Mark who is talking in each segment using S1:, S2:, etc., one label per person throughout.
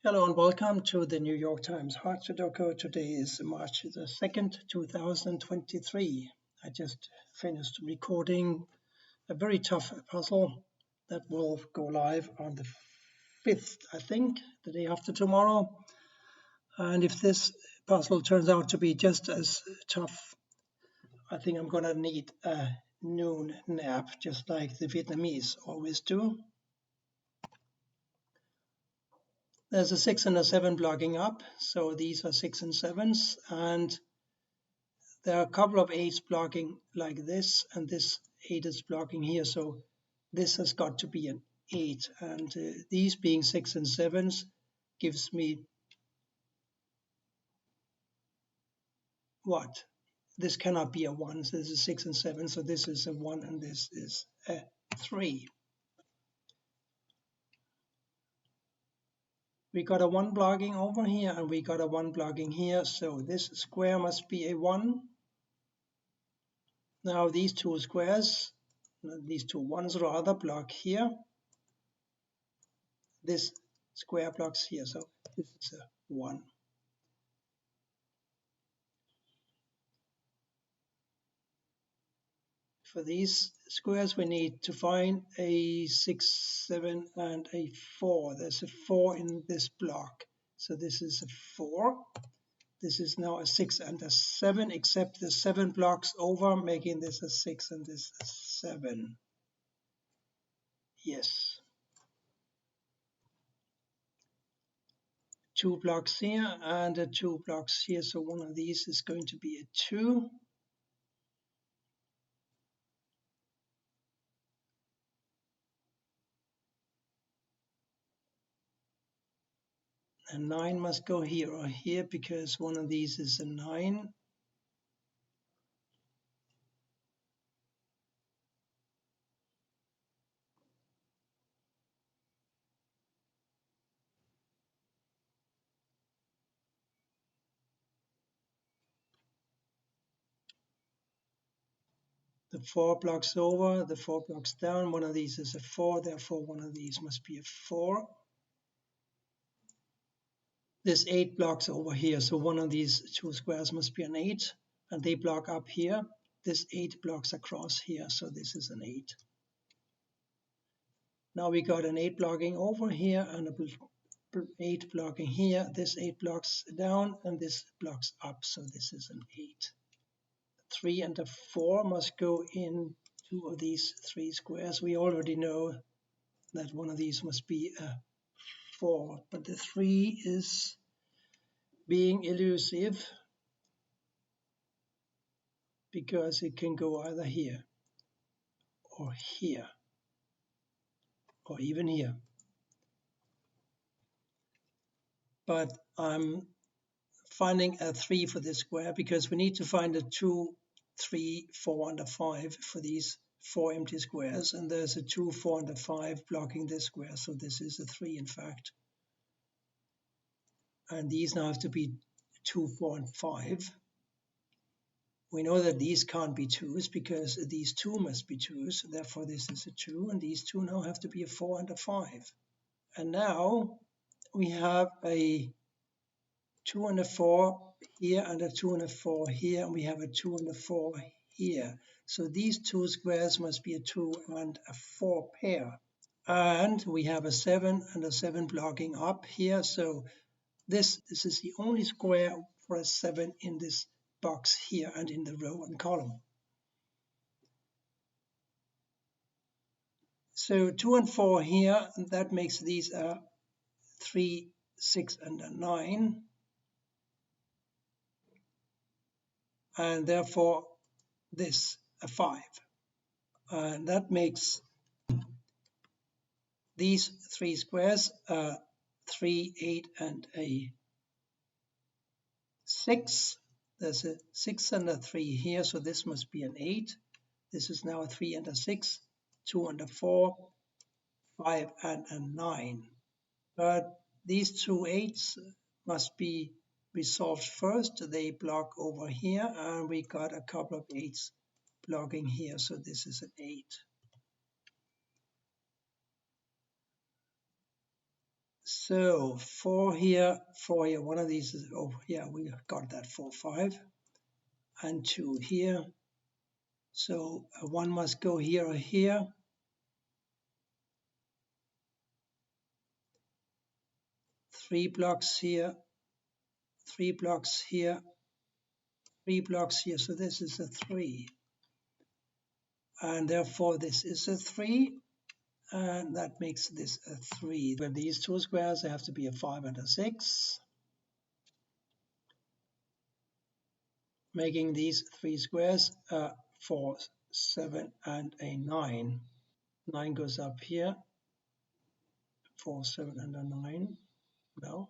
S1: Hello and welcome to the New York Times Hot Sudoku. Today is March the 2nd, 2023. I just finished recording a very tough puzzle that will go live on the 5th, I think, the day after tomorrow. And if this puzzle turns out to be just as tough, I think I'm going to need a noon nap, just like the Vietnamese always do. There's a 6 and a 7 blocking up, so these are 6 and 7s, and there are a couple of 8s blocking like this, and this 8 is blocking here, so this has got to be an 8, and these being 6 and 7s gives me what? This cannot be a 1, so this is 6 and 7, so this is a 1 and this is a 3. We got a 1 blocking over here and we got a 1 blocking here, so this square must be a 1. Now these two squares, these two ones rather, block here. This square blocks here, so this is a 1. For these squares we need to find a 6, 7 and a 4. There's a 4 in this block, so this is a 4. This is now a 6 and a 7, except the 7 blocks over, making this a 6 and this a 7. Yes. 2 blocks here and 2 blocks here, so one of these is going to be a 2. And 9 must go here or here because one of these is a 9. The 4 blocks over, the 4 blocks down, one of these is a 4, therefore one of these must be a 4. This 8 blocks over here, so one of these two squares must be an 8, and they block up here. This 8 blocks across here, so this is an 8. Now we got an 8 blocking over here and a 8 blocking here. This 8 blocks down and this blocks up, so this is an 8. 3 and a 4 must go in two of these 3 squares. We already know that one of these must be a 4, but the 3 is being elusive because it can go either here or here or even here. But I'm finding a 3 for this square because we need to find a 2, 3, 4 and a 5 for these 4 empty squares, and there's a 2, 4 and a 5 blocking this square, so this is a 3 in fact. And these now have to be 2, 4 and 5. We know that these can't be 2s because these 2 must be 2s, therefore this is a 2, and these 2 now have to be a 4 and a 5. And now we have a 2 and a 4 here and a 2 and a 4 here, and we have a 2 and a 4 here. So these two squares must be a 2 and a 4 pair. And we have a 7 and a 7 blocking up here, so this is the only square for a 7 in this box here and in the row and column. So 2 and 4 here, and that makes these a 3, 6 and a 9. And therefore this a 5. And that makes these 3 squares 3, 8 and a 6. There's a 6 and a 3 here, so this must be an 8. This is now a 3 and a 6, 2 and a 4, 5 and a 9. But these two 8s must be resolved first. They block over here, and we got a couple of 8s blocking here, so this is an 8. . So 4 here, 4 here, one of these is, oh yeah, we got that 4, 5, and 2 here. So one must go here or here. 3 blocks here, 3 blocks here, 3 blocks here. So this is a 3. And therefore this is a 3. And that makes this a 3. With these two squares, they have to be a 5 and a 6. Making these 3 squares a 4, 7, and a 9. 9 goes up here. 4, 7, and a 9. No.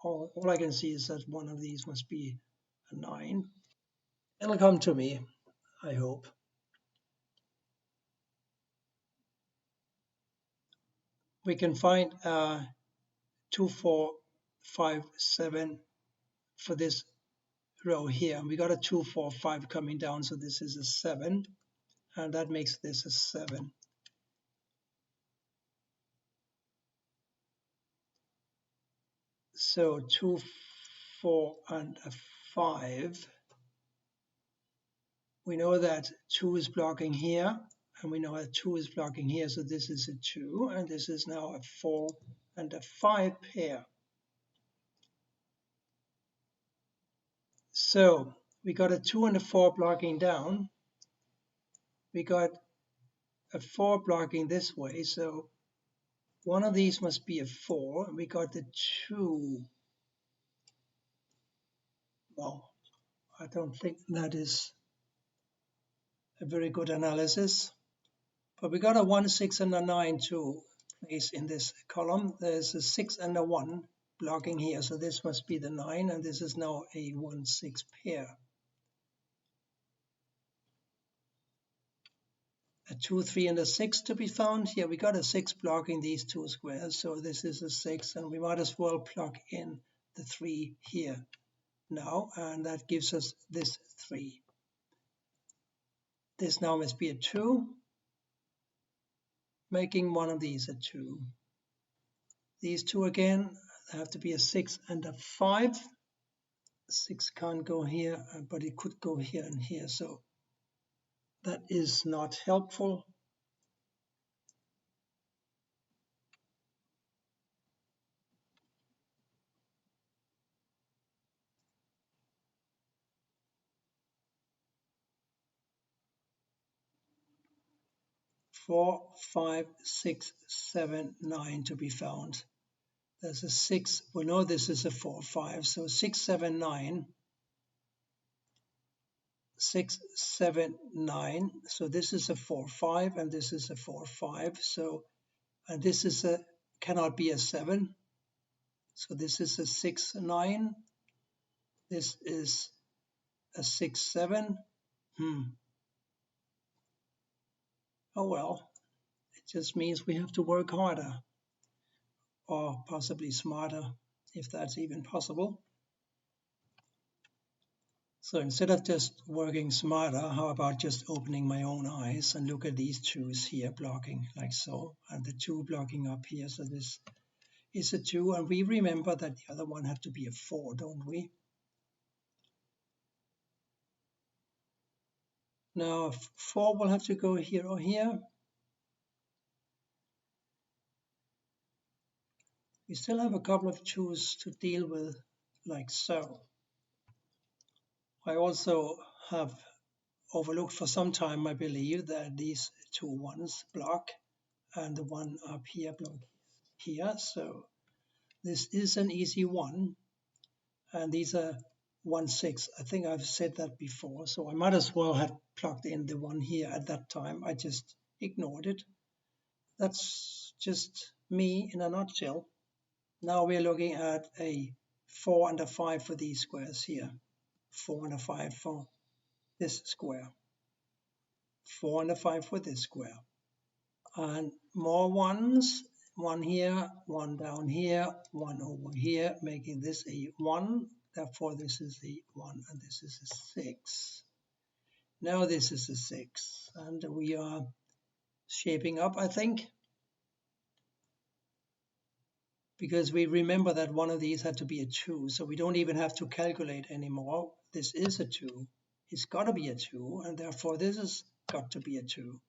S1: All I can see is that one of these must be a 9. It'll come to me, I hope. We can find 2, 4, 5, 7 for this row here. We got a 2, 4, 5 coming down, so this is a 7, and that makes this a 7. So 2, 4, and a 5. We know that 2 is blocking here, and we know that 2 is blocking here, so this is a 2, and this is now a 4 and a 5 pair. So we got a 2 and a 4 blocking down. We got a 4 blocking this way, so one of these must be a 4. We got the 2. Well, I don't think that is a very good analysis. But we got a 1, 6, and a 9 to place in this column. There's a 6 and a 1 blocking here, so this must be the 9, and this is now a 1, 6 pair. A 2, 3, and a 6 to be found. Here we got a 6 blocking these two squares, so this is a 6, and we might as well plug in the 3 here now, and that gives us this 3. This now must be a 2, making one of these a 2. These two again have to be a 6 and a 5. 6 can't go here, but it could go here and here, so that is not helpful. Four, 5, 6, 7, 9 to be found. There's a 6. We know this is a 4, 5. So 6, 7, 9. 6, 7, 9. So this is a 4, 5, and this is a 4, 5. So, and this is a cannot be a 7. So this is a 6, 9. This is a 6, 7. Oh well, it just means we have to work harder, or possibly smarter, if that's even possible. So instead of just working smarter, how about just opening my own eyes and look at these twos here blocking like so, and the 2 blocking up here. So this is a 2, and we remember that the other one had to be a 4, don't we? Now 4 will have to go here or here. We still have a couple of 2s to deal with like so. I also have overlooked for some time, I believe, that these 2 1s block and the one up here block here. So this is an easy one, and these are 1, 6. I think I've said that before, so I might as well have plugged in the one here at that time. I just ignored it. That's just me in a nutshell. Now we're looking at a 4 and a 5 for these squares here. 4 and a 5 for this square. 4 and a 5 for this square. And more ones. 1 here, 1 down here, 1 over here, making this a 1. Therefore, this is a 1, and this is a 6. Now this is a 6, and we are shaping up, I think. because we remember that one of these had to be a 2, so we don't even have to calculate anymore. This is a 2. It's got to be a 2, and therefore this has got to be a 2.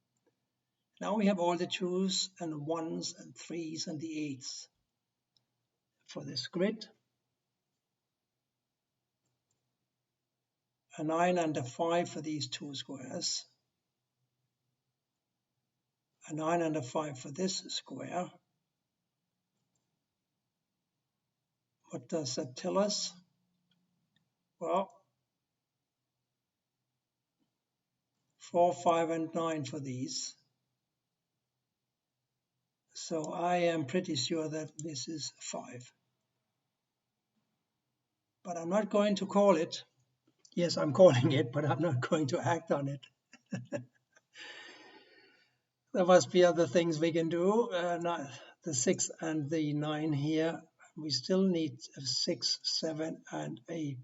S1: Now we have all the 2s and 1s and 3s and the 8s for this grid. A 9 and a 5 for these two squares. A 9 and a 5 for this square. What does that tell us? Well, 4, 5, and 9 for these. So I am pretty sure that this is 5. But I'm not going to call it. Yes, I'm calling it, but I'm not going to act on it. There must be other things we can do. Not the 6 and the 9 here. We still need a 6, 7, and a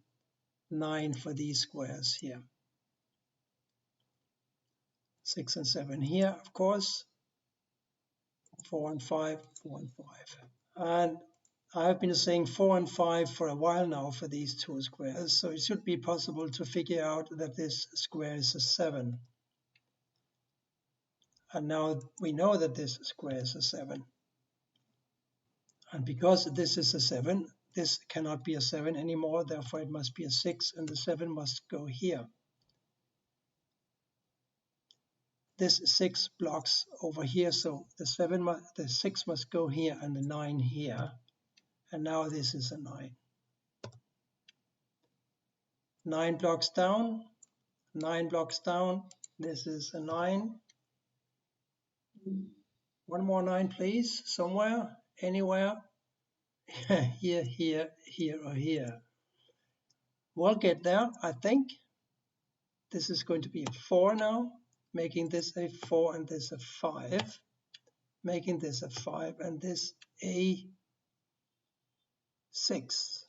S1: 9 for these squares here. 6 and 7 here, of course. 4 and 5, 4 and 5. And I've been saying 4 and 5 for a while now for these two squares, so it should be possible to figure out that this square is a 7. And now we know that this square is a 7. And because this is a 7, this cannot be a 7 anymore, therefore it must be a 6, and the 7 must go here. This 6 blocks over here, so the 6 must go here and the 9 here. And now this is a 9. 9 blocks down, 9 blocks down, this is a 9. One more 9, please, somewhere, anywhere. Here, here, here, or here. We'll get there, I think. This is going to be a 4 now, making this a 4 and this a 5. Making this a 5 and this a 6.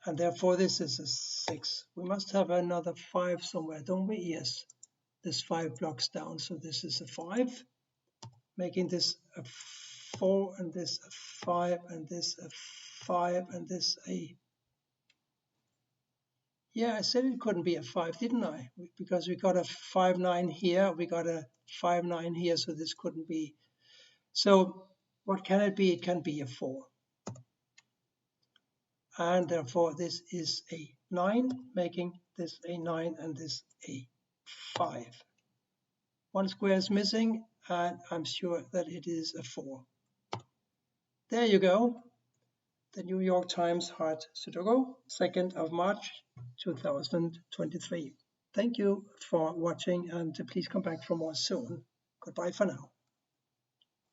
S1: And therefore this is a 6. We must have another 5 somewhere, don't we? Yes, this 5 blocks down, so this is a 5. Making this a 4 and this a 5 and this a 5 and this a... Yeah, I said it couldn't be a 5, didn't I? Because we got a 5, 9 here, we got a 5, 9 here, so this couldn't be. So what can it be? It can be a 4. And therefore this is a 9, making this a 9 and this a 5. One square is missing, and I'm sure that it is a 4. There you go. The New York Times Hard Sudoku, 2nd of March 2023. Thank you for watching, and please come back for more soon. Goodbye for now.